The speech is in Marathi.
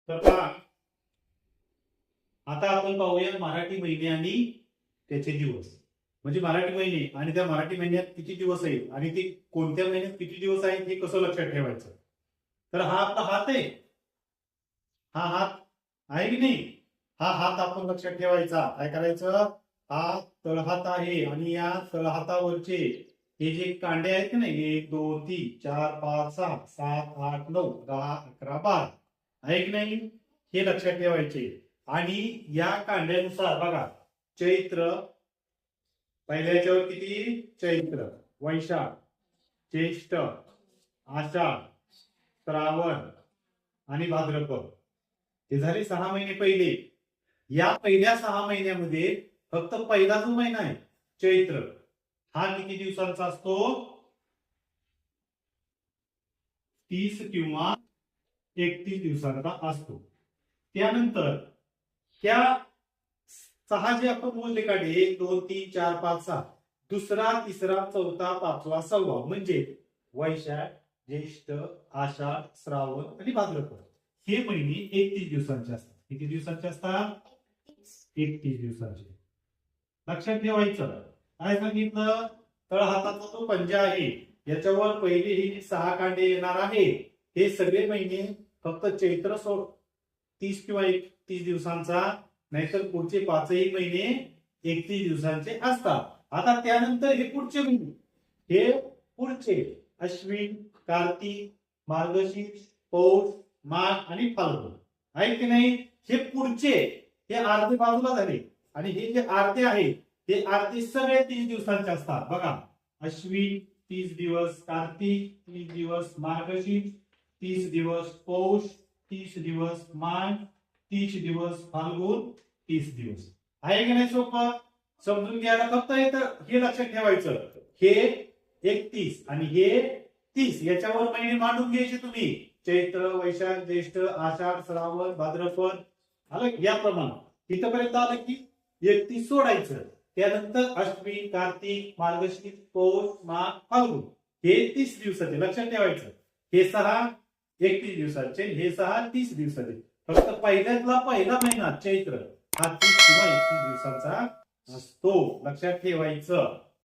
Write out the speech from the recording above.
तर पहा, आता आपण पाहूया मराठी महिने आणि त्याचे दिवस. म्हणजे मराठी महिने आणि त्या मराठी महिन्यात किती दिवस आहेत आणि ते कोणत्या महिन्यात किती दिवस आहेत हे कसं लक्षात ठेवायचं. तर हा आपला हात आहे, हा हात आहे की नाही. हा हात आपण लक्षात ठेवायचा. काय करायचं, हा तळहात आहे आणि या तळहातावरचे हे जे कांडे आहेत की नाही, 1 2 3 4 5 6 7 8 9 10 11 12 आहे की नाही, हे लक्षात ठेवायचे. आणि या कांड्यानुसार बघा, चैत्र पहिल्याच्यावर किती, चैत्र, वैशाख, ज्येष्ठ, आषाढ, श्रावण आणि भाद्रपद, हे झाले 6 महिने पहिले. या पहिल्या 6 महिन्यामध्ये फक्त पहिला जो महिना आहे चैत्र, हा किती दिवसांचा असतो, 30 किंवा 31 दिवसांचा असतो. त्यानंतर त्या 6 जे आपण मोजले काढले, 1 2 3 4 5 6, दुसरा तिसरा चौथा पाचवा सहावा म्हणजे वैशाख, ज्येष्ठ, आषाढ, श्रावण आणि भाद्रपद, हे महिने 31 दिवसांचे असतात. किती दिवसांचे असतात, 31 दिवसांचे. लक्षात ठेवायचं. काय सांगितलं, तळहाताचा जो पंजा आहे याच्यावर पहिले ही 6 कांडे येणार आहे. हे सगळे महिने फक्त चैत्र 30 किंवा 31 दिवसांचा, नाहीतर पुढचे 5ही महिने 31 दिवसांचे असतात. आता त्यानंतर हे पुढचे महिने, हे पुढचे अश्विन, कार्तिक, मार्गशीर्ष, पौष, माघ आणि फाल्गुन आहे की नाही, हे पुढचे, हे अर्धे बाजूला झाले. आणि हे जे अर्धे आहे ते अर्धे सगळे 30 दिवसांचे असतात. बघा, अश्विन 30 दिवस, कार्तिक 30 दिवस, मार्गशीर्ष 30 दिवस, पौष 30 दिवस, माघ 30 दिवस, फाल्गुन 30 दिवस. आहे की नाही सोपं, समजून घ्यायला फक्त हे लक्षात ठेवायचं, हे 31 आणि हे 30, याच्यावर महिने मांडून घ्यायचे तुम्ही, चैत्र, वैशाख, ज्येष्ठ, आषाढ, श्रावण, भाद्रपद, आलं याप्रमाणे. इथपर्यंत आलं की 31 सोडायचं. त्यानंतर अश्विन, कार्तिक, मार्गशीर्ष, पौष, माघ, फाल्गुन, हे 30 दिवसाचे. लक्षात ठेवायचं, हे 6 31 दिवसाचे, हे 6 30 दिवसाचे. फक्त पहिल्यातला पहिला महिना चैत्र हा 30 किंवा 31 दिवसांचा असतो. लक्षात ठेवायचं.